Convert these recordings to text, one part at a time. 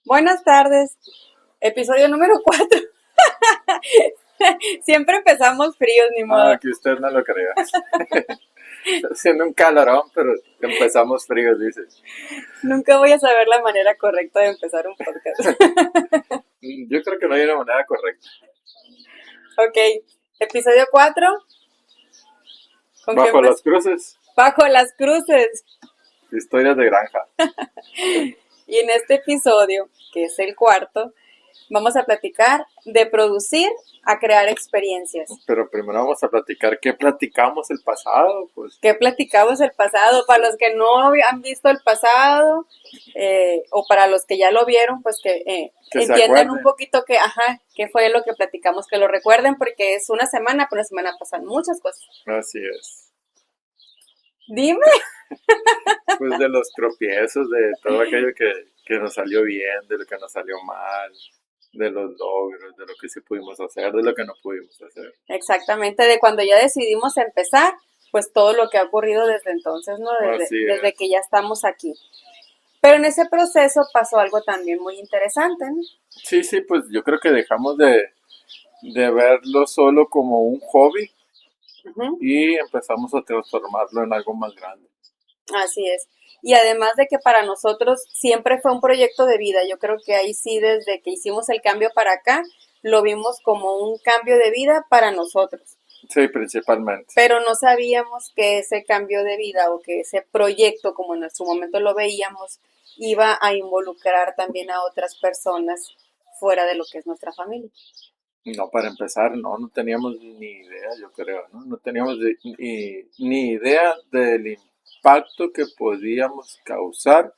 Buenas tardes, episodio número 4. Siempre empezamos fríos, ni modo. Que usted no lo crea. Está haciendo un calorón, pero empezamos fríos, dice. Nunca voy a saber la manera correcta de empezar un podcast. Yo creo que no hay una manera correcta. Ok, episodio 4. Bajo las cruces. Bajo las cruces. Historias de granja. Y en este episodio, que es el 4, vamos a platicar de producir a crear experiencias. Pero primero vamos a platicar qué platicamos el pasado, pues. ¿Qué platicamos el pasado? Para los que no han visto el pasado, o para los que ya lo vieron, pues que entiendan un poquito qué fue lo que platicamos, que lo recuerden, porque es una semana, pero una semana pasan muchas cosas. Así es. Dime. Pues de los tropiezos, de todo aquello que nos salió bien, de lo que nos salió mal, de los logros, de lo que sí pudimos hacer, de lo que no pudimos hacer. Exactamente, de cuando ya decidimos empezar, pues todo lo que ha ocurrido desde entonces, ¿no? Desde que ya estamos aquí. Pero en ese proceso pasó algo también muy interesante, ¿no? Sí, pues yo creo que dejamos de verlo solo como un hobby. Uh-huh. Y empezamos a transformarlo en algo más grande. Así es. Y además de que para nosotros siempre fue un proyecto de vida, yo creo que ahí sí, desde que hicimos el cambio para acá, lo vimos como un cambio de vida para nosotros. Sí, principalmente. Pero no sabíamos que ese cambio de vida o que ese proyecto, como en su momento lo veíamos, iba a involucrar también a otras personas fuera de lo que es nuestra familia. No, para empezar, no teníamos ni idea, yo creo, ¿no? No teníamos ni idea del impacto que podíamos causar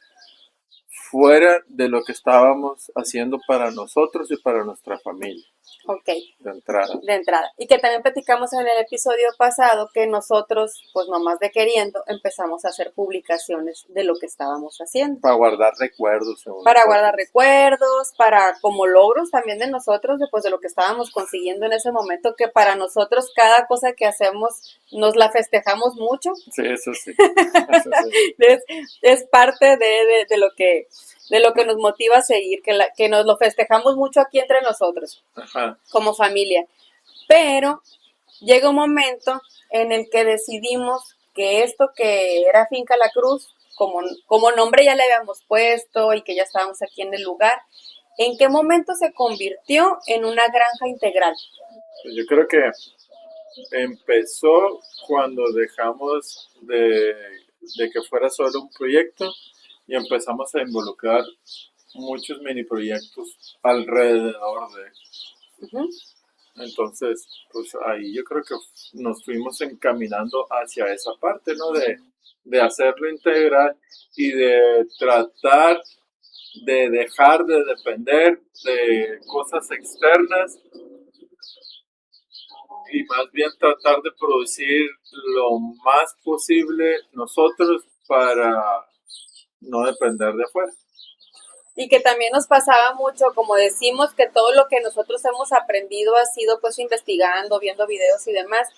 fuera de lo que estábamos haciendo para nosotros y para nuestra familia. Ok. De entrada. Y que también platicamos en el episodio pasado que nosotros, pues nomás de queriendo, empezamos a hacer publicaciones de lo que estábamos haciendo. Para guardar recuerdos. Para como logros también de nosotros, después de lo que estábamos consiguiendo en ese momento, que para nosotros cada cosa que hacemos nos la festejamos mucho. Sí, eso sí. Es parte de lo que nos motiva a seguir, que nos lo festejamos mucho aquí entre nosotros. Ajá. Como familia. Pero llega un momento en el que decidimos que esto que era Finca La Cruz, como nombre ya le habíamos puesto y que ya estábamos aquí en el lugar, ¿en qué momento se convirtió en una granja integral? Yo creo que empezó cuando dejamos de que fuera solo un proyecto y empezamos a involucrar muchos mini proyectos alrededor de. Uh-huh. Entonces, pues ahí yo creo que nos fuimos encaminando hacia esa parte, ¿no? De hacerlo integral y de tratar de dejar de depender de cosas externas y más bien tratar de producir lo más posible nosotros para no depender de afuera. Y que también nos pasaba mucho, como decimos, que todo lo que nosotros hemos aprendido ha sido pues investigando, viendo videos y demás,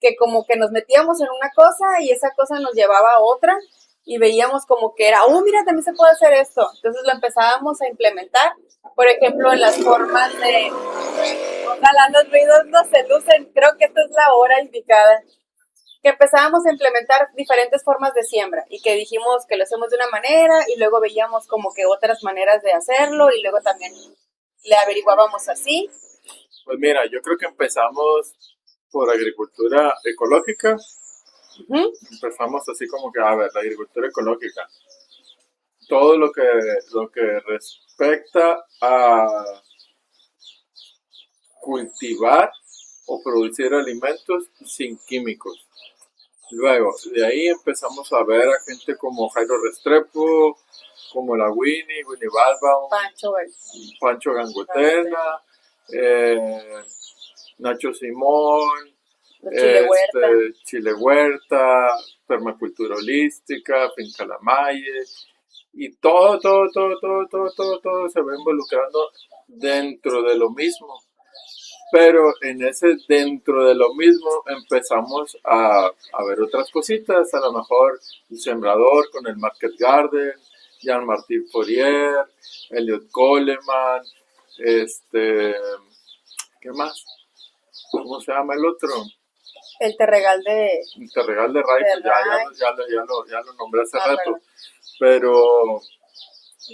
que como que nos metíamos en una cosa y esa cosa nos llevaba a otra y veíamos como que era, mira, también se puede hacer esto. Entonces lo empezábamos a implementar, por ejemplo, en las formas de, ojalá los ruidos no se lucen, creo que esta es la hora indicada. Que empezábamos a implementar diferentes formas de siembra y que dijimos que lo hacemos de una manera y luego veíamos como que otras maneras de hacerlo y luego también le averiguábamos así. Pues mira, yo creo que empezamos por agricultura ecológica. Uh-huh. Empezamos así como que, la agricultura ecológica. Todo lo que respecta a cultivar o producir alimentos sin químicos. Luego, de ahí empezamos a ver a gente como Jairo Restrepo, como la Winnie Balbaum, Pancho Gangotena, Nacho Simón, Chile Huerta, Permacultura Holística, Finca La Malle, y todo se va involucrando dentro de lo mismo. Pero en ese dentro de lo mismo empezamos a ver otras cositas, a lo mejor el Sembrador con el Market Garden, Jean-Martin Fourier, Elliot Coleman, ¿qué más? ¿Cómo se llama el otro? El Terregal de... Interregal de Ray, pues Ray. ya lo nombré hace rato. Perdón. Pero,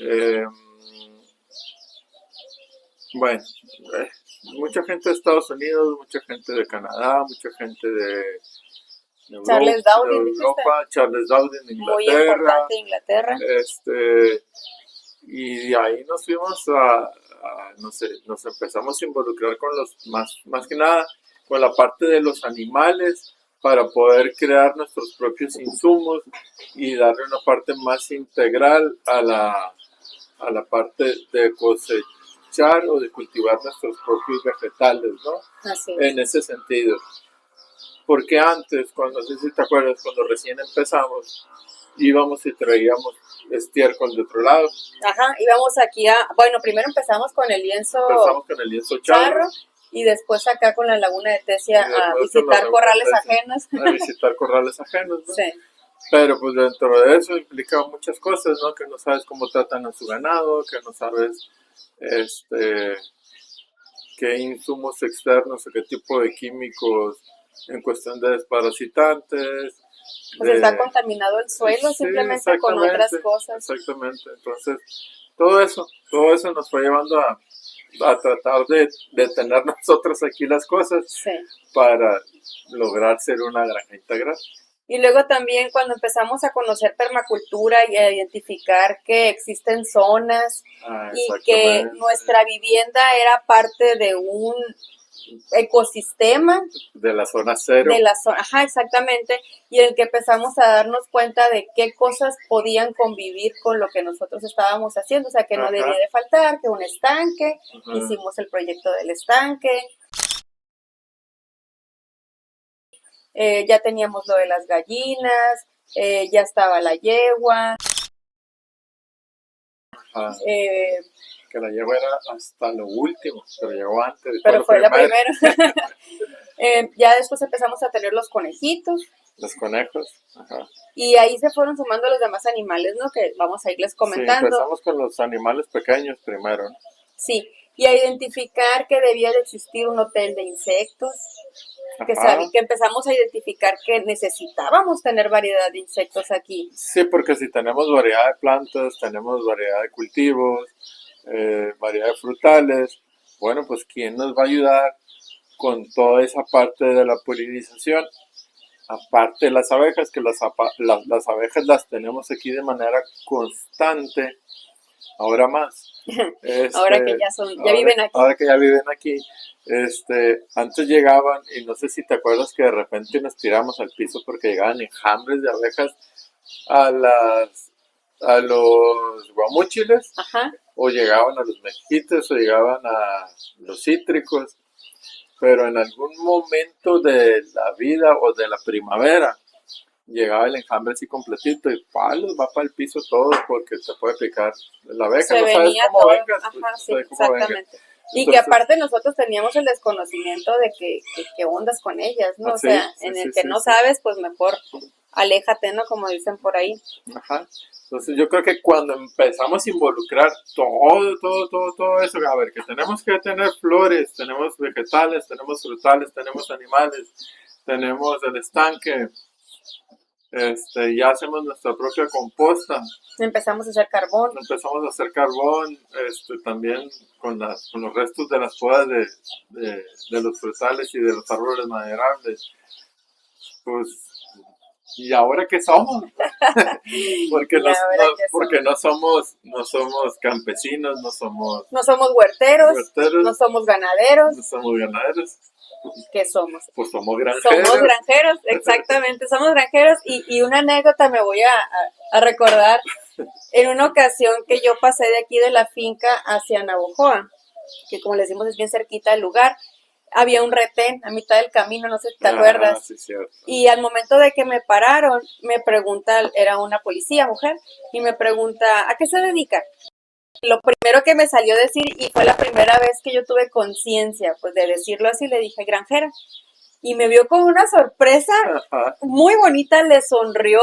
eh, bueno, mucha gente de Estados Unidos, mucha gente de Canadá, mucha gente de Charles Dowding, de dijiste. Europa, Charles Dowding de Muy Inglaterra, importante Inglaterra. Y de ahí nos fuimos no sé, nos empezamos a involucrar con más que nada, con la parte de los animales para poder crear nuestros propios insumos y darle una parte más integral a la parte de cosechar o de cultivar nuestros propios vegetales, ¿no? Así es. En ese sentido. Porque antes, no sé si te acuerdas, cuando recién empezamos, íbamos y traíamos estiércol de otro lado. Ajá, íbamos aquí bueno, primero empezamos con el lienzo charro y después acá con la laguna de Tesia a visitar corrales ajenos. A visitar corrales ajenos, ¿no? Sí. Pero pues dentro de eso implica muchas cosas, ¿no? Que no sabes cómo tratan a su ganado, que no sabes qué insumos externos o qué tipo de químicos en cuestión de desparasitantes. Pues está contaminado el suelo, sí, simplemente con otras cosas. Exactamente, entonces todo eso nos fue llevando a tratar de tener nosotros aquí las cosas, sí, para lograr ser una granja integral. Y luego también cuando empezamos a conocer permacultura y a identificar que existen zonas y que nuestra vivienda era parte de un ecosistema de la zona cero, ajá, exactamente, y en el que empezamos a darnos cuenta de qué cosas podían convivir con lo que nosotros estábamos haciendo, o sea, que no debía de faltar, que un estanque, hicimos el proyecto del estanque, ya teníamos lo de las gallinas, ya estaba la yegua, que la yegua era hasta lo último, pero llegó antes. Pero fue la primera. Ya después empezamos a tener los conejitos. Los conejos, ajá. Y ahí se fueron sumando los demás animales, ¿no? Que vamos a irles comentando. Sí, empezamos con los animales pequeños primero, ¿no? Sí, y a identificar que debía de existir un hotel de insectos, que empezamos a identificar que necesitábamos tener variedad de insectos aquí. Sí, porque si tenemos variedad de plantas, tenemos variedad de cultivos, variedad de frutales, bueno, pues ¿quién nos va a ayudar con toda esa parte de la polinización? Aparte de las abejas, que las abejas las tenemos aquí de manera constante, ahora más. Ahora que ya viven aquí. Ahora que ya viven aquí. Antes llegaban, y no sé si te acuerdas que de repente nos tiramos al piso porque llegaban enjambres de abejas a los guamúchiles, o llegaban a los mezquites, o llegaban a los cítricos. Pero en algún momento de la vida o de la primavera llegaba el enjambre así completito y palos, va para el piso todo porque te puede picar la abeja. Se no venía sabes cómo todo. vengas, Ajá, sí, cómo exactamente. Vengas. Y entonces, que aparte nosotros teníamos el desconocimiento de que ondas con ellas, ¿no? O sea, en el que no sabes, pues mejor aléjate, ¿no? Como dicen por ahí. Ajá. Entonces yo creo que cuando empezamos a involucrar todo eso, a ver, que tenemos que tener flores, tenemos vegetales, tenemos frutales, tenemos animales, tenemos el estanque, ya hacemos nuestra propia composta. Empezamos a hacer carbón. También con los restos de las podas de los frutales y de los árboles maderables. Pues, ¿y ahora qué somos? porque no somos campesinos, no somos huerteros, no somos ganaderos. ¿Qué somos? Pues somos granjeros. Somos granjeros, exactamente, somos granjeros. Y una anécdota me voy a recordar. En una ocasión que yo pasé de aquí de la finca hacia Navojoa, que como les decimos es bien cerquita del lugar, había un retén a mitad del camino, no sé si te acuerdas. Sí, cierto. Y al momento de que me pararon, me pregunta, era una policía, mujer, y me pregunta, ¿a qué se dedica? Lo primero que me salió decir, y fue la primera vez que yo tuve conciencia, pues de decirlo así, le dije granjera. Y me vio con una sorpresa muy bonita, le sonrió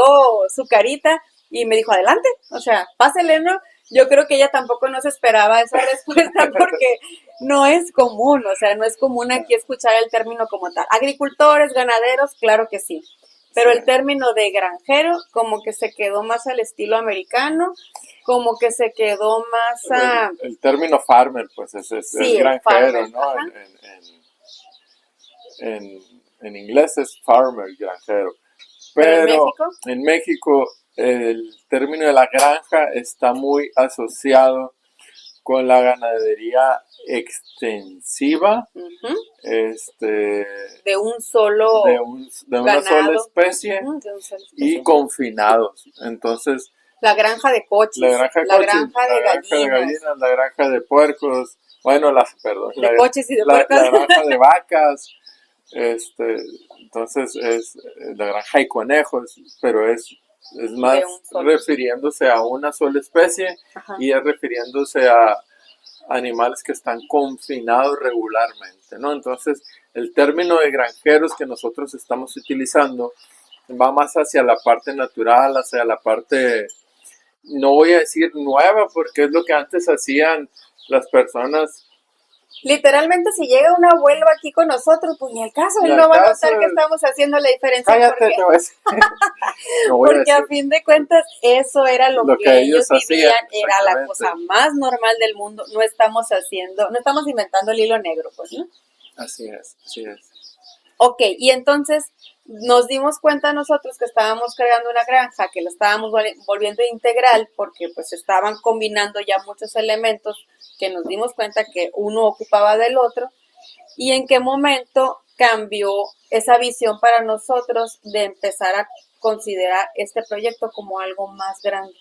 su carita y me dijo, adelante, o sea, pásele, ¿no? Yo creo que ella tampoco nos esperaba esa respuesta porque no es común, o sea, no es común aquí escuchar el término como tal. Agricultores, ganaderos, claro que sí. Pero el término de granjero como que se quedó más al estilo americano, como que se quedó más a... El término farmer, pues es Sí, granjero, farmer, ¿no? En inglés es farmer, granjero. Pero en México el término de la granja está muy asociado con la ganadería extensiva, de un solo de una sola especie, y confinados. Entonces, la granja de coches, la granja de gallinas, la granja de puercos, bueno, de coches y de puercos. La granja de vacas, entonces es la granja de conejos, pero es más refiriéndose a una sola especie. Ajá. Y es refiriéndose a animales que están confinados regularmente, ¿no? Entonces, el término de granjeros que nosotros estamos utilizando va más hacia la parte natural, hacia la parte, no voy a decir nueva, porque es lo que antes hacían las personas. Literalmente, si llega un abuelo aquí con nosotros, pues ni al caso, él no va a notar que estamos haciendo la diferencia. Cállate, porque a fin de cuentas, eso era lo que ellos vivían, era la cosa más normal del mundo. No estamos inventando el hilo negro, pues, ¿no? Así es. Ok, y entonces nos dimos cuenta nosotros que estábamos creando una granja, que la estábamos volviendo integral, porque pues estaban combinando ya muchos elementos que nos dimos cuenta que uno ocupaba del otro, y en qué momento cambió esa visión para nosotros de empezar a considerar este proyecto como algo más grande.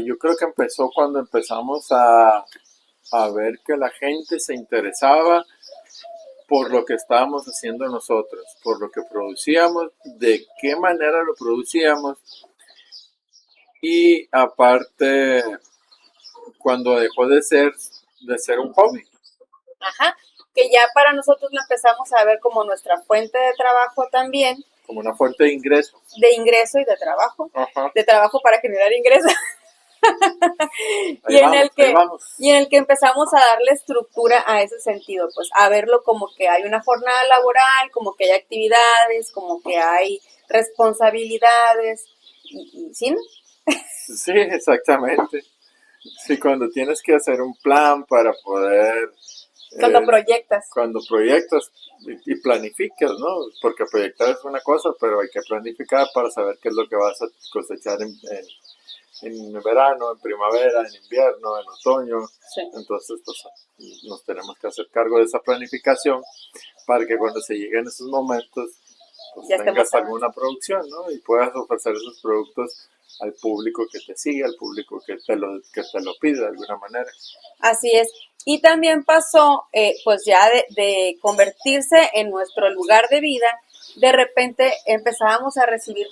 Yo creo que empezó cuando empezamos a ver que la gente se interesaba por lo que estábamos haciendo nosotros, por lo que producíamos, de qué manera lo producíamos, y aparte cuando dejó de ser un hobby. Ajá, que ya para nosotros lo empezamos a ver como nuestra fuente de trabajo también. Como una fuente de ingreso. De ingreso y de trabajo. Ajá. De trabajo para generar ingresos. y en el que empezamos a darle estructura a ese sentido, pues a verlo como que hay una jornada laboral, como que hay actividades, como que hay responsabilidades, ¿sí? Sí, exactamente. Sí, cuando tienes que hacer un plan para poder... Cuando proyectas. Cuando proyectas y planificas, ¿no? Porque proyectar es una cosa, pero hay que planificar para saber qué es lo que vas a cosechar en verano, en primavera, en invierno, en otoño. Sí. Entonces, pues, nos tenemos que hacer cargo de esa planificación para que cuando se lleguen esos momentos, pues tengas alguna producción, ¿no? Y puedas ofrecer esos productos al público que te sigue, al público que te lo pide de alguna manera. Así es. Y también pasó, pues ya de convertirse en nuestro lugar de vida, de repente empezábamos a recibir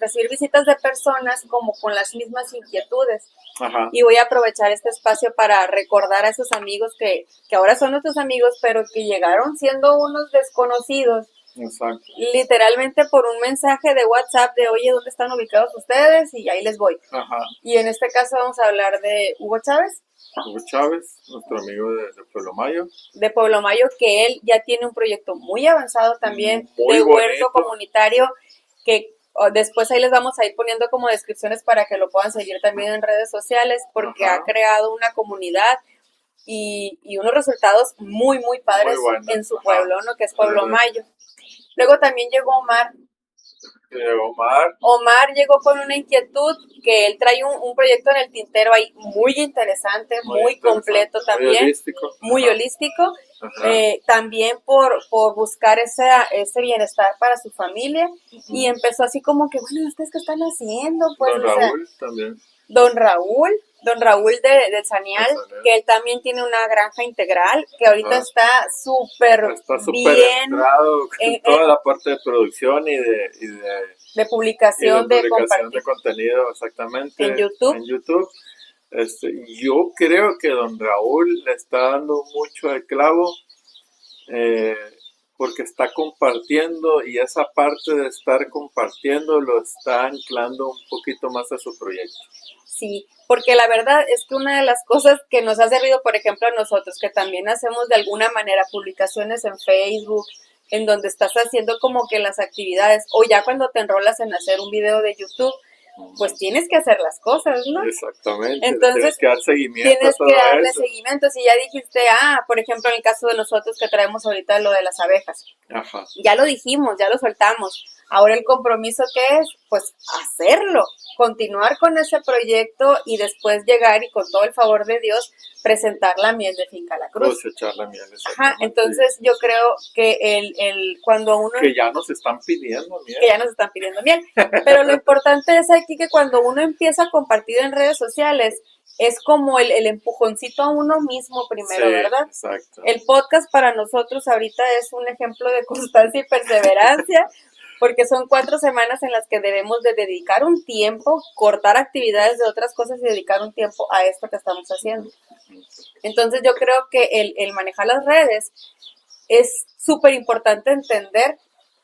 recibir visitas de personas como con las mismas inquietudes. Ajá. Y voy a aprovechar este espacio para recordar a esos amigos que ahora son nuestros amigos, pero que llegaron siendo unos desconocidos. Exacto. Literalmente por un mensaje de WhatsApp de, oye, ¿dónde están ubicados ustedes? Y ahí les voy. Ajá. Y en este caso vamos a hablar de Hugo Chávez. Hugo Chávez, nuestro amigo de Pueblo Mayo. De Pueblo Mayo, que él ya tiene un proyecto muy avanzado también muy de bonito. Huerto comunitario, que después ahí les vamos a ir poniendo como descripciones para que lo puedan seguir también en redes sociales, porque Ajá. ha creado una comunidad y unos resultados muy, muy padres muy bueno. en su pueblo, ¿no? Que es Pueblo Mayo. Luego también llegó Omar. Omar llegó con una inquietud que él trae un proyecto en el tintero ahí muy interesante, muy completo también, muy holístico, también por buscar ese bienestar para su familia. Y empezó así como que, bueno, ¿ustedes qué están haciendo? Pues, Don Raúl también. Don Raúl de Sanial, que él también tiene una granja integral, que ahorita está súper bien entrado en toda la parte de producción de publicación de contenido, exactamente, en YouTube. Yo creo que don Raúl le está dando mucho al clavo, porque está compartiendo, y esa parte de estar compartiendo lo está anclando un poquito más a su proyecto. Sí, porque la verdad es que una de las cosas que nos ha servido, por ejemplo, a nosotros, que también hacemos de alguna manera publicaciones en Facebook, en donde estás haciendo como que las actividades, o ya cuando te enrolas en hacer un video de YouTube, pues tienes que hacer las cosas, ¿no? Exactamente. Entonces, tienes que dar seguimiento. Tienes que darle seguimiento. Si ya dijiste, por ejemplo, en el caso de nosotros que traemos ahorita lo de las abejas. Ajá. Ya lo dijimos, ya lo soltamos. Ahora el compromiso que es, pues hacerlo, continuar con ese proyecto y después llegar y con todo el favor de Dios presentar la miel de Finca La Cruz. Cosechar la miel. Ajá, entonces yo creo que cuando uno... Que ya nos están pidiendo miel. Que ya nos están pidiendo miel. Pero lo importante es aquí que cuando uno empieza a compartir en redes sociales, es como el empujoncito a uno mismo primero, sí, ¿verdad? Exacto. El podcast para nosotros ahorita es un ejemplo de constancia y perseverancia, porque son 4 semanas en las que debemos de dedicar un tiempo, cortar actividades de otras cosas y dedicar un tiempo a esto que estamos haciendo. Entonces yo creo que el manejar las redes es súper importante entender,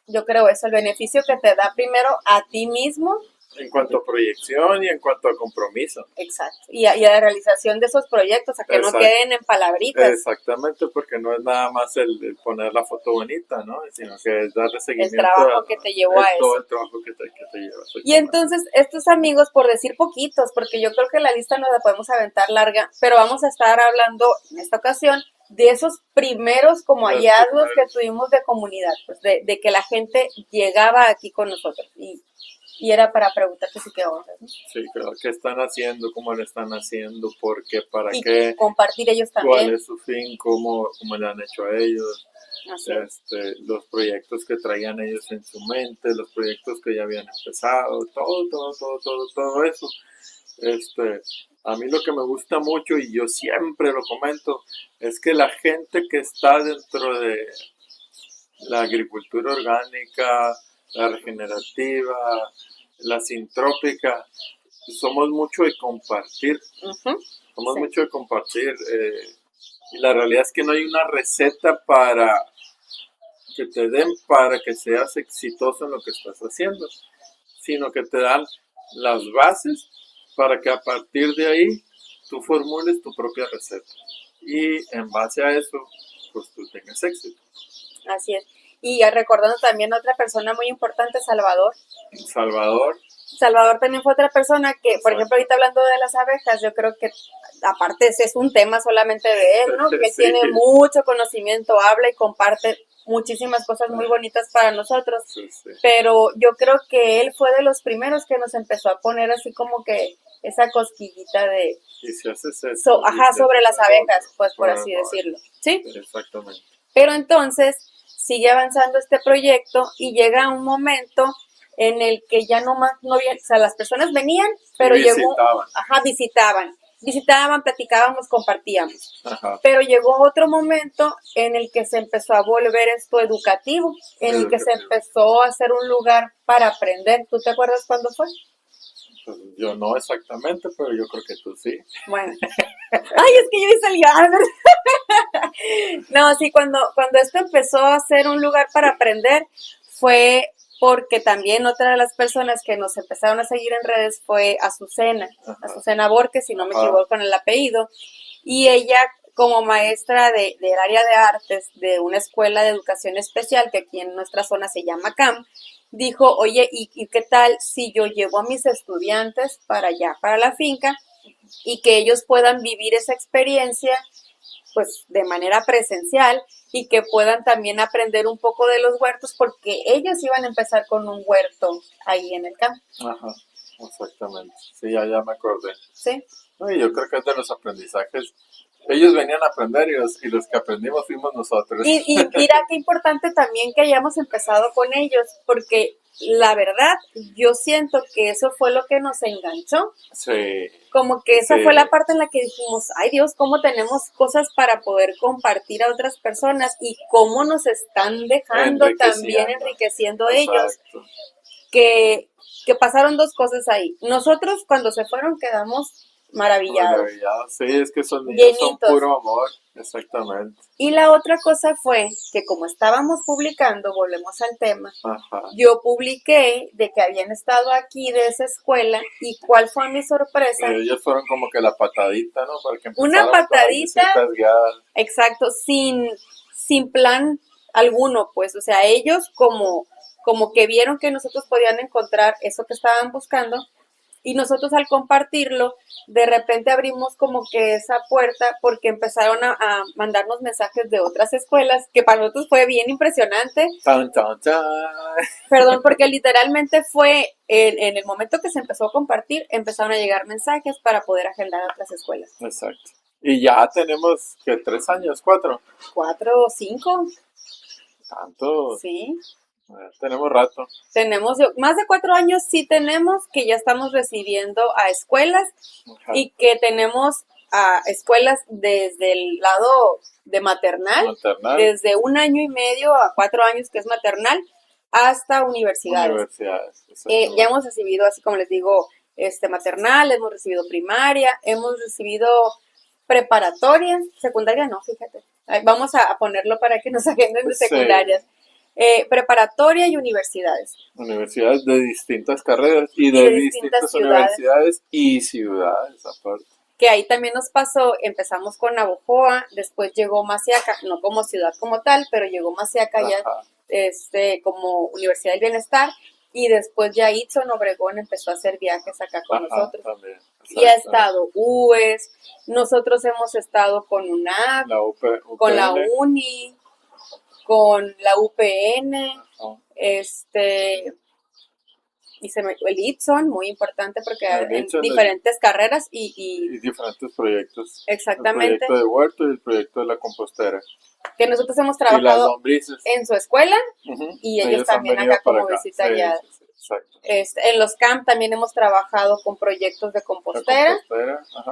yo creo eso, el beneficio que te da primero a ti mismo. En cuanto a proyección y en cuanto a compromiso. Exacto. Y a la realización de esos proyectos, a que no queden en palabritas. Exactamente, porque no es nada más el poner la foto bonita, ¿no? Sino que es darle seguimiento. El trabajo que te llevó a eso. Todo el trabajo que te lleva. Y entonces, estos amigos, por decir poquitos, porque yo creo que la lista nos la podemos aventar larga, pero vamos a estar hablando en esta ocasión de esos primeros como hallazgos que tuvimos de comunidad, pues de que la gente llegaba aquí con nosotros. Y era para preguntarte si qué onda, ¿no? Sí, claro. ¿Qué están haciendo? ¿Cómo lo están haciendo? ¿Por qué? ¿Para y qué? Compartir ellos también. ¿Cuál es su fin? ¿Cómo le han hecho a ellos? Los proyectos que traían ellos en su mente, los proyectos que ya habían empezado, todo eso. A mí lo que me gusta mucho, y yo siempre lo comento, es que la gente que está dentro de la agricultura orgánica, la regenerativa, la sintrópica, somos mucho de compartir. Somos mucho de compartir. Y la realidad es que no hay una receta para que te den para que seas exitoso en lo que estás haciendo, sino que te dan las bases para que a partir de ahí tú formules tu propia receta. Y en base a eso, pues tú tengas éxito. Así es. Y recordando también a otra persona muy importante, Salvador. Salvador también fue otra persona que, por ejemplo, ahorita hablando de las abejas, yo creo que aparte ese es un tema solamente de él, ¿no? Que sí. Tiene mucho conocimiento, habla y comparte muchísimas cosas muy bonitas para nosotros, sí. Pero yo creo que él fue de los primeros que nos empezó a poner así como que esa cosquillita de... Y si haces eso, sobre las abejas, pues por así decirlo, ¿sí? Exactamente. Pero entonces sigue avanzando este proyecto y llega un momento en el que ya no bien, o sea, las personas venían, pero visitaban, platicábamos, compartíamos. Ajá. Pero llegó otro momento en el que se empezó a volver esto educativo, en el que se empezó a hacer un lugar para aprender. ¿Tú te acuerdas cuándo fue? Pues yo no exactamente, pero yo creo que tú sí. Bueno. Ay, es que yo hice el guión. No, sí, cuando esto empezó a ser un lugar para aprender, fue porque también otra de las personas que nos empezaron a seguir en redes fue Azucena Borges, si no me equivoco en el apellido, y ella como maestra del área de artes de una escuela de educación especial que aquí en nuestra zona se llama CAM, dijo, oye, ¿y qué tal si yo llevo a mis estudiantes para allá, para la finca, y que ellos puedan vivir esa experiencia pues de manera presencial y que puedan también aprender un poco de los huertos porque ellos iban a empezar con un huerto ahí en el campo? Ajá, exactamente. Sí, ya me acordé. Sí. No, y yo creo que es de los aprendizajes Ellos venían a aprender y los que aprendimos fuimos nosotros. Y mira qué importante también que hayamos empezado con ellos, porque la verdad, yo siento que eso fue lo que nos enganchó. Sí, Como que esa sí, fue la parte en la que dijimos, ay Dios, cómo tenemos cosas para poder compartir a otras personas y cómo nos están dejando también enriqueciendo ellos, exacto. que, que pasaron dos cosas ahí. Nosotros cuando se fueron quedamos maravillados, Maravillado. Sí, es que esos niños son llenitos. puro amor, exactamente. Y la otra cosa fue que como estábamos publicando, volvemos al tema, Ajá. yo publiqué de que habían estado aquí de esa escuela y cuál fue mi sorpresa. Ellos fueron como que la patadita, ¿no? Para que Una empezáramos con las patadita, visitas guiadas. exacto, sin plan alguno, pues, o sea, ellos como que vieron que nosotros podían encontrar eso que estaban buscando y nosotros al compartirlo, de repente abrimos como que esa puerta porque empezaron a mandarnos mensajes de otras escuelas, que para nosotros fue bien impresionante. Tan, tan, tan. Perdón, porque literalmente fue en el momento que se empezó a compartir, empezaron a llegar mensajes para poder agendar a otras escuelas. Exacto. Y ya tenemos, que 3 años, 4. 4 o 5, Tanto. sí. Tenemos rato. Tenemos más de 4 años, sí tenemos, que ya estamos recibiendo a escuelas. Ajá. Y que tenemos a escuelas desde el lado de maternal, desde 1 año y medio a 4 años que es maternal, hasta universidades. Ya hemos recibido, así como les digo, maternal, hemos recibido primaria, hemos recibido preparatoria, secundaria no, fíjate. Vamos a ponerlo para que nos agenden de secundarias. Sí. Preparatoria y universidades. Universidades de distintas carreras y de distintas universidades y ciudades aparte. Que ahí también nos pasó, empezamos con Navojoa, después llegó Masiaca, no como ciudad como tal, pero llegó Masiaca ya como Universidad del Bienestar, y después ya Itzon Obregón empezó a hacer viajes acá con nosotros. También, y ha estado UES, nosotros hemos estado con UNAC, con la UNI, con la UPN, y el Itzon, muy importante porque en diferentes carreras y diferentes proyectos. Exactamente. El proyecto de huerto y el proyecto de la compostera. Que nosotros hemos trabajado en su escuela y ellos también acá como visita guiada. En los camp también hemos trabajado con proyectos de compostera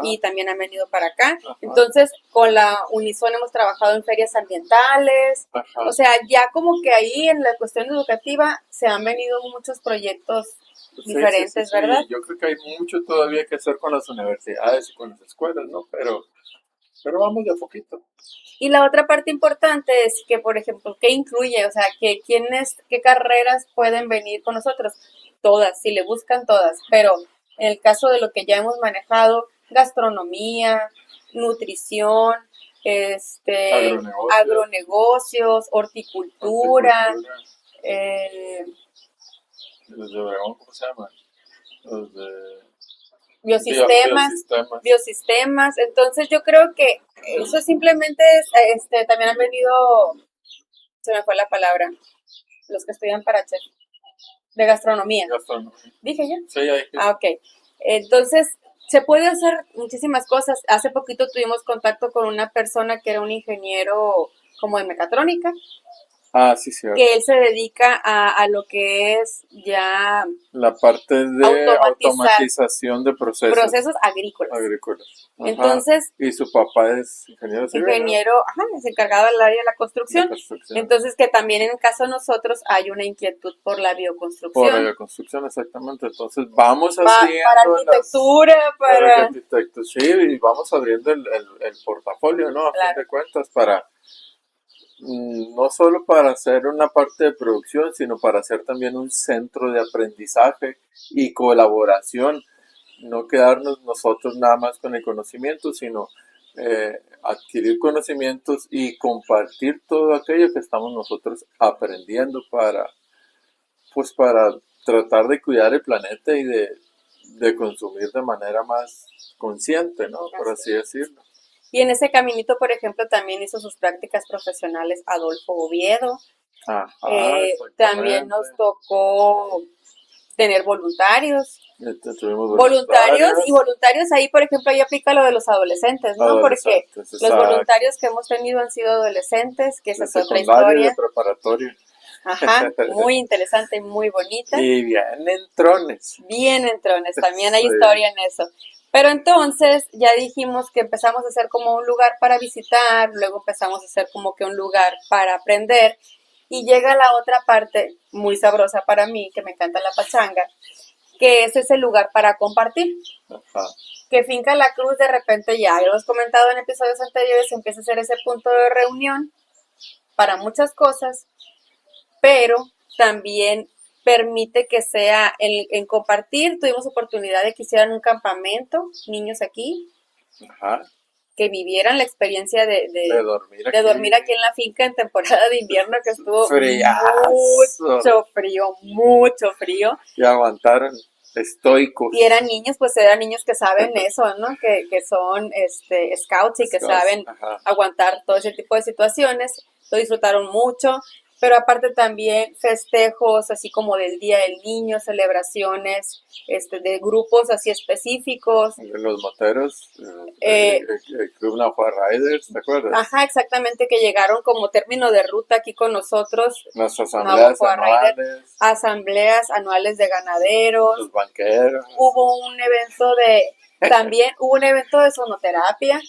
y también han venido para acá. Entonces, con la Unison hemos trabajado en ferias ambientales. O sea, ya como que ahí en la cuestión educativa se han venido muchos proyectos diferentes, ¿verdad? Yo creo que hay mucho todavía que hacer con las universidades y con las escuelas, ¿no? Pero vamos de a poquito. Y la otra parte importante es que, por ejemplo, ¿qué incluye? O sea, qué carreras pueden venir con nosotros. Todas, si le buscan todas. Pero en el caso de lo que ya hemos manejado, gastronomía, nutrición, agronegocios, horticultura. Los de Obregón, ¿cómo se llaman? Los de... Biosistemas. Entonces yo creo que eso simplemente es, también han venido, se me fue la palabra, los que estudian para chef, de gastronomía. ¿Dije ya? Sí, ya dije. Ok. Entonces, se puede hacer muchísimas cosas. Hace poquito tuvimos contacto con una persona que era un ingeniero como de mecatrónica. Ah, sí, cierto. Que él se dedica a lo que es ya... La parte de automatización de procesos. Procesos agrícolas. Ajá. Entonces... Y su papá es ingeniero civil. Es encargado del área de la construcción. Entonces, que también en el caso de nosotros hay una inquietud por la bioconstrucción. Por la bioconstrucción, exactamente. Entonces, vamos haciendo... Para arquitectura, para... Sí, y vamos abriendo el portafolio, ¿no? A fin de cuentas, para... no solo para hacer una parte de producción, sino para hacer también un centro de aprendizaje y colaboración. No quedarnos nosotros nada más con el conocimiento, sino adquirir conocimientos y compartir todo aquello que estamos nosotros aprendiendo para tratar de cuidar el planeta y de consumir de manera más consciente, ¿no? Por así decirlo. Y en ese caminito, por ejemplo, también hizo sus prácticas profesionales Adolfo Oviedo. También nos tocó tener voluntarios. Tuvimos Voluntarios ahí, por ejemplo, ahí aplica lo de los adolescentes, ¿no? Porque los voluntarios que hemos tenido han sido adolescentes, que esa es otra historia. De preparatoria. Ajá, muy interesante y muy bonita. Y bien entrones. También hay historia en eso. Pero entonces ya dijimos que empezamos a hacer como un lugar para visitar, luego empezamos a hacer como que un lugar para aprender, y llega la otra parte muy sabrosa para mí, que me encanta la pachanga, que es ese lugar para compartir. Ajá. Que Finca La Cruz de repente, ya lo hemos comentado en episodios anteriores, empieza a ser ese punto de reunión para muchas cosas, pero también permite que sea en compartir. Tuvimos oportunidad de que hicieran un campamento, niños aquí, Ajá. que vivieran la experiencia de dormir aquí en la finca en temporada de invierno, que estuvo mucho frío. Y aguantaron estoicos. Y eran niños que saben eso, ¿no? Que son scouts y que saben aguantar todo ese tipo de situaciones. Lo disfrutaron mucho. Pero aparte también festejos así como del Día del Niño, celebraciones de grupos así específicos. Los moteros, el Club Navajo Riders, ¿te acuerdas? Ajá, exactamente, que llegaron como término de ruta aquí con nosotros. Nuestras asambleas anuales. Asambleas anuales de ganaderos. Los banqueros. Hubo un evento de sonoterapia.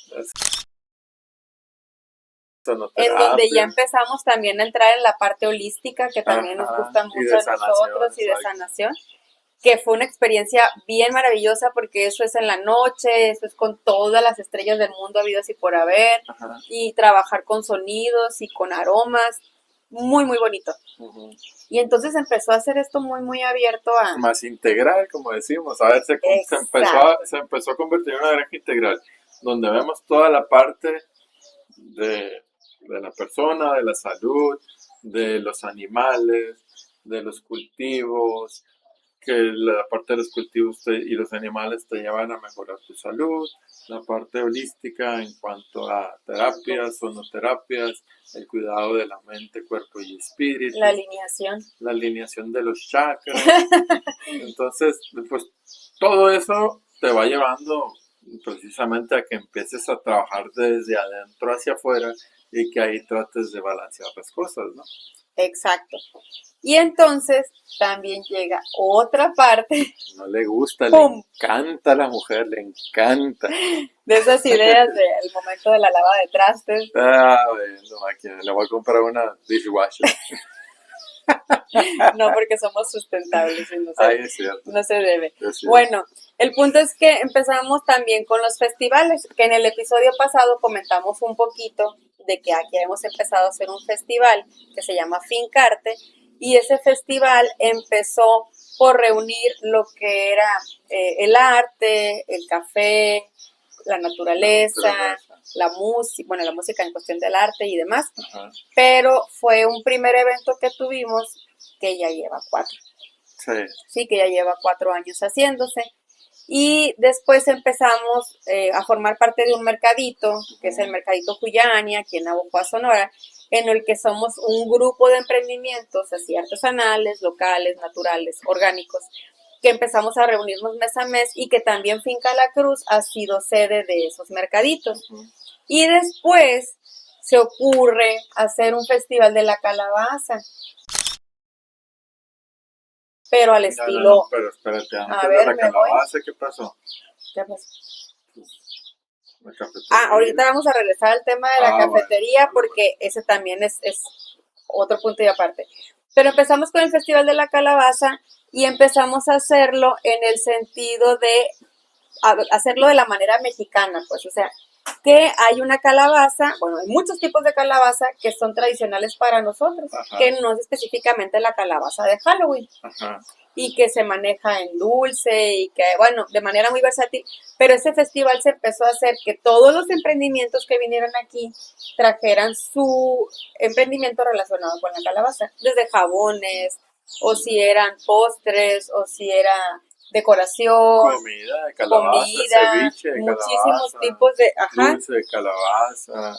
En donde ya empezamos también a entrar en la parte holística, que también nos gusta mucho a nosotros, y de sanación, que fue una experiencia bien maravillosa, porque eso es en la noche, eso es con todas las estrellas del mundo habidas y por haber, y trabajar con sonidos y con aromas, muy, muy bonito. Y entonces empezó a hacer esto muy, muy abierto a... Más integral, como decimos. A ver, se empezó a convertir en una granja integral, donde vemos toda la parte de la persona, de la salud, de los animales, de los cultivos, que la parte de los cultivos y los animales te llevan a mejorar tu salud, la parte holística en cuanto a terapias, sonoterapias, el cuidado de la mente, cuerpo y espíritu, la alineación de los chakras. Entonces, pues todo eso te va llevando precisamente a que empieces a trabajar desde adentro hacia afuera, y que ahí trates de balancear las cosas, ¿no? Exacto. Y entonces también llega otra parte. No le gusta, le encanta a la mujer, le encanta. De esas ideas del momento de la lava de trastes. Bueno, máquina, le voy a comprar una dishwasher. No, porque somos sustentables y es cierto. No se debe. Bueno, el punto es que empezamos también con los festivales, que en el episodio pasado comentamos un poquito de que aquí hemos empezado a hacer un festival que se llama Fincarte, y ese festival empezó por reunir lo que era el arte, el café, la naturaleza, la música en cuestión del arte y demás. Pero fue un primer evento que tuvimos que ya lleva 4. Sí, que ya lleva 4 años haciéndose. Y después empezamos a formar parte de un mercadito, que es el Mercadito Juyani, aquí en Navojoa, Sonora, en el que somos un grupo de emprendimientos así artesanales, locales, naturales, orgánicos, que empezamos a reunirnos mes a mes, y que también Finca La Cruz ha sido sede de esos mercaditos. Y después se ocurre hacer un festival de la calabaza. Pero al estilo... No, pero espérate, antes de la calabaza, ¿qué pasó? ¿Qué pasó? Ahorita vamos a regresar al tema de la cafetería, porque ese también es otro punto y aparte. Pero empezamos con el Festival de la Calabaza, y empezamos a hacerlo en el sentido de hacerlo de la manera mexicana, pues, o sea, que hay una calabaza, bueno, hay muchos tipos de calabaza que son tradicionales para nosotros, que no es específicamente la calabaza de Halloween. Y que se maneja en dulce y que, bueno, de manera muy versátil. Pero ese festival se empezó a hacer que todos los emprendimientos que vinieron aquí trajeran su emprendimiento relacionado con la calabaza, desde jabones, o si eran postres, o si era decoración, comida de calabaza, ceviche de muchísimos calabaza, tipos de dulce de calabaza,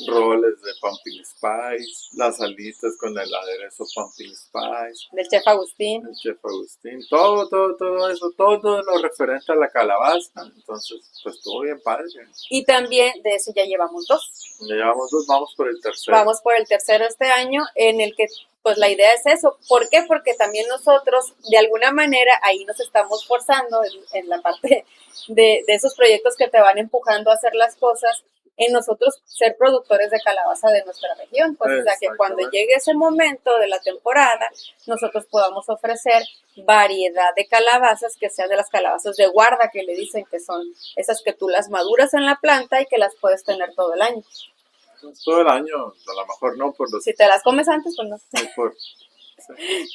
roles de pumpkin spice, las alitas con el aderezo pumpkin spice, Del chef Agustín. el chef Agustín, todo eso, todo lo referente a la calabaza. Entonces, pues estuvo bien padre. Y también de eso ya llevamos 2. Ya llevamos 2, vamos por el tercero. Vamos por el tercero este año, en el que pues la idea es eso. ¿Por qué? Porque también nosotros de alguna manera ahí nos estamos forzando en la parte de esos proyectos que te van empujando a hacer las cosas, en nosotros ser productores de calabaza de nuestra región, pues o sea que cuando llegue ese momento de la temporada, nosotros podamos ofrecer variedad de calabazas que sean de las calabazas de guarda, que le dicen que son esas que tú las maduras en la planta y que las puedes tener todo el año. Todo el año, a lo mejor no por los... Si te las comes antes, pues no. Sí.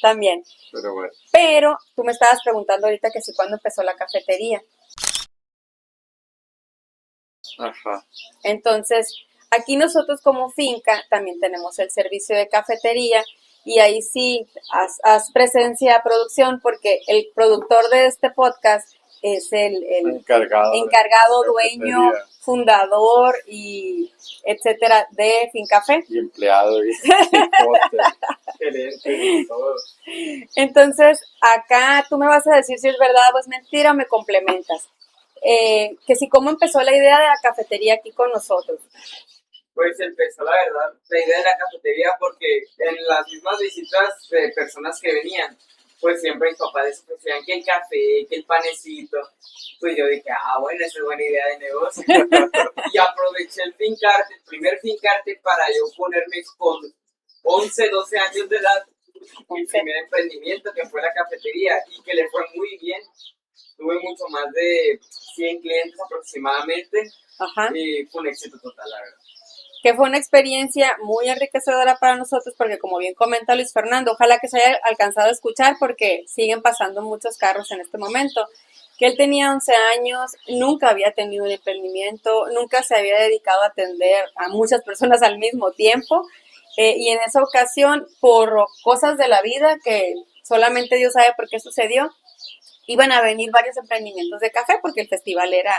También. Pero bueno. Pero tú me estabas preguntando ahorita que si cuándo empezó la cafetería. Ajá. Entonces, aquí nosotros como finca también tenemos el servicio de cafetería y ahí sí haz presencia, producción, porque el productor de este podcast es el encargado dueño, fundador y etcétera de Fincafé. Y empleado y gerente y todo. Entonces, acá tú me vas a decir si es verdad o es mentira, me complementas. Que si cómo empezó la idea de la cafetería aquí con nosotros. Pues empezó la verdad, la idea de la cafetería porque en las mismas visitas de personas que venían, pues siempre mis papás les ofrecían que el café, que el panecito. Pues yo dije, bueno, esa es buena idea de negocio. Y aproveché el primer Fincarte para yo ponerme con 11, 12 años de edad, mi primer emprendimiento que fue la cafetería y que le fue muy bien. Tuve mucho más de 100 clientes aproximadamente. Ajá. Y fue un éxito total, la verdad. Que fue una experiencia muy enriquecedora para nosotros porque como bien comenta Luis Fernando, ojalá que se haya alcanzado a escuchar porque siguen pasando muchos carros en este momento, que él tenía 11 años, nunca había tenido un emprendimiento, nunca se había dedicado a atender a muchas personas al mismo tiempo y en esa ocasión, por cosas de la vida que solamente Dios sabe por qué sucedió, iban a venir varios emprendimientos de café porque el festival era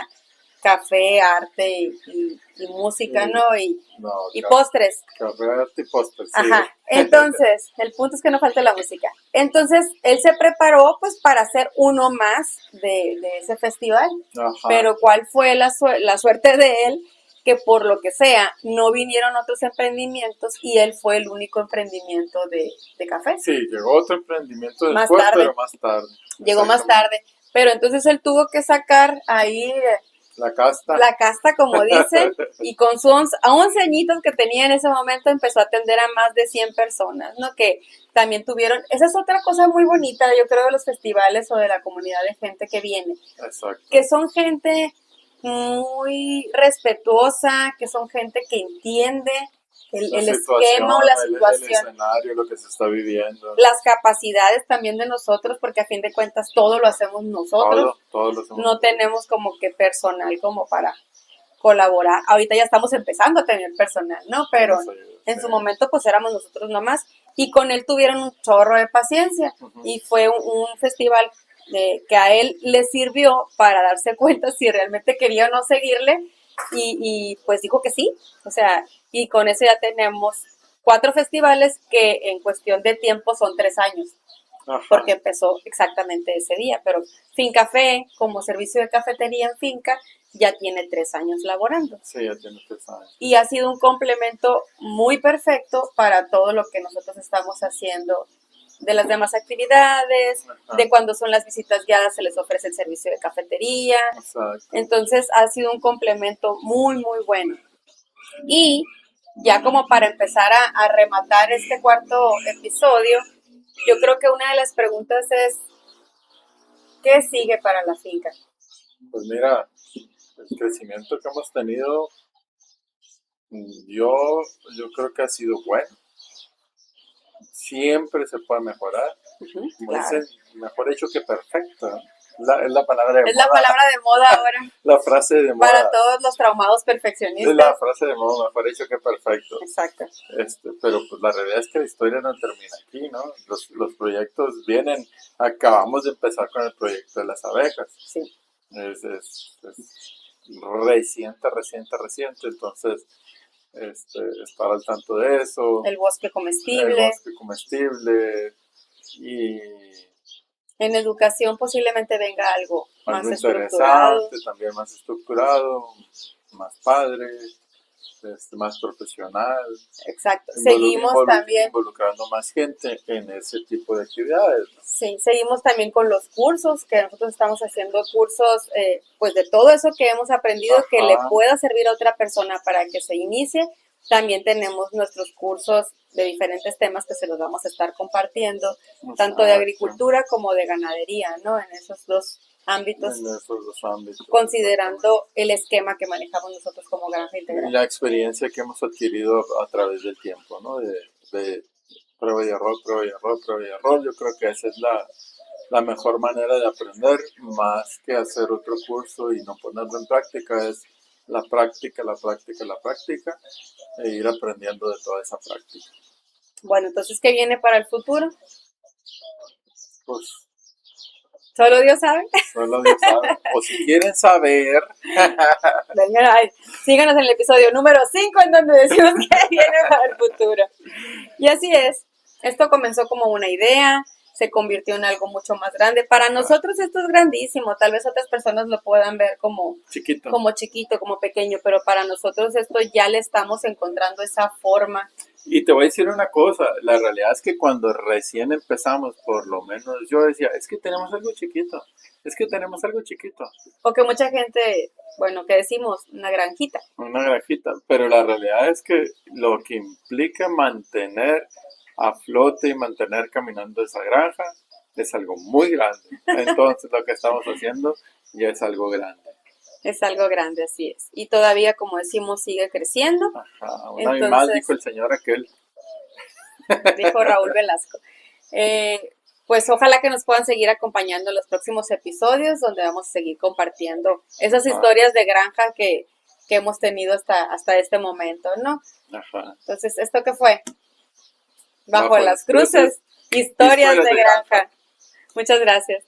café, arte y música, ¿no? Y postres. Café, arte y postres. Ajá. Sí. Entonces, el punto es que no falte la música. Entonces, él se preparó pues para hacer uno más de ese festival. Ajá. Pero ¿cuál fue la suerte de él? Que por lo que sea, no vinieron otros emprendimientos y él fue el único emprendimiento de café. Sí, llegó otro emprendimiento Más después, tarde. pero más tarde. Llegó más tarde. Pero entonces él tuvo que sacar ahí la casta. La casta, como dicen, y con sus 11 añitos que tenía en ese momento empezó a atender a más de 100 personas, ¿no? Que también tuvieron, esa es otra cosa muy bonita, yo creo, de los festivales o de la comunidad de gente que viene. Exacto. Que son gente muy respetuosa, que son gente que entiende el esquema o la situación, el escenario, lo que se está viviendo, las capacidades también de nosotros, porque a fin de cuentas todo lo hacemos nosotros, todo lo hacemos. No tenemos como que personal como para colaborar. Ahorita ya estamos empezando a tener personal, ¿no? Pero en su momento pues éramos nosotros nomás y con él tuvieron un chorro de paciencia y fue un festival que a él le sirvió para darse cuenta si realmente quería o no seguirle y pues dijo que sí, o sea, y con eso ya tenemos 4 festivales que en cuestión de tiempo son 3 años. Ajá. Porque empezó exactamente ese día, pero Fincafé como servicio de cafetería en finca ya tiene 3 años laborando. Sí, ya tiene 3 años. Y ha sido un complemento muy perfecto para todo lo que nosotros estamos haciendo de las demás actividades, ajá, de cuando son las visitas guiadas se les ofrece el servicio de cafetería. Exacto. Entonces ha sido un complemento muy, muy bueno. Y ya como para empezar a rematar este cuarto episodio, yo creo que una de las preguntas es, ¿qué sigue para la finca? Pues mira, el crecimiento que hemos tenido, yo creo que ha sido bueno. Siempre se puede mejorar. Como claro. dicen, mejor hecho que perfecto. Es la palabra de moda. Es la palabra de moda ahora. La frase de moda. Para todos los traumados perfeccionistas. Es la frase de moda, mejor hecho que perfecto. Exacto. Pero pues la realidad es que la historia no termina aquí, ¿no? Los proyectos vienen, acabamos de empezar con el proyecto de las abejas. Sí. Es reciente, entonces estar al tanto de eso, El bosque el comestible. bosque comestible y En educación posiblemente venga algo más algo estructurado. interesante, también más estructurado, más padre, más profesional, Exacto. Seguimos también, involucrando más gente en ese tipo de actividades, ¿no? sí, seguimos también con los cursos, que nosotros estamos haciendo cursos, pues de todo eso que hemos aprendido que le Ajá. pueda servir a otra persona para que se inicie. También tenemos nuestros cursos de diferentes temas que se los vamos a estar compartiendo, tanto de Exacto. agricultura como de ganadería, ¿no? En esos dos ámbitos, En esos dos ámbitos. considerando el esquema que manejamos nosotros como granja Y integral. la experiencia que hemos adquirido a través del tiempo, ¿no? De prueba y error, prueba y error, prueba y error. Yo creo que esa es la mejor manera de aprender, más que hacer otro curso y no ponerlo en práctica, es la práctica, la práctica, la práctica, e ir aprendiendo de toda esa práctica. Bueno, entonces, ¿qué viene para el futuro? Pues Solo Dios sabe. solo Dios sabe. O si quieren saber, Vengan, ay, síganos en el episodio número 5 en donde decimos que viene para el futuro. Y así es. Esto comenzó como una idea, se convirtió en algo mucho más grande. Para nosotros esto es grandísimo. Tal vez otras personas lo puedan ver como chiquito. chiquito, como pequeño, pero para nosotros esto ya le estamos encontrando esa forma. Y te voy a decir una cosa, la realidad es que cuando recién empezamos, por lo menos yo decía, es que tenemos algo chiquito, es que tenemos algo chiquito, Porque mucha gente, bueno, ¿qué decimos? Una granjita. una granjita, pero la realidad es que lo que implica mantener a flote y mantener caminando esa granja es algo muy grande. Entonces lo que estamos haciendo ya es algo grande. Es algo grande, así es. Y todavía, como decimos, sigue creciendo. Ajá, una vez más dijo el señor aquel. Dijo Raúl Velasco. Pues ojalá que nos puedan seguir acompañando en los próximos episodios donde vamos a seguir compartiendo esas historias de granja que hemos tenido hasta este momento, ¿no? Ajá. Entonces, ¿esto qué fue? Bajo las cruces, historias de granja. Muchas gracias.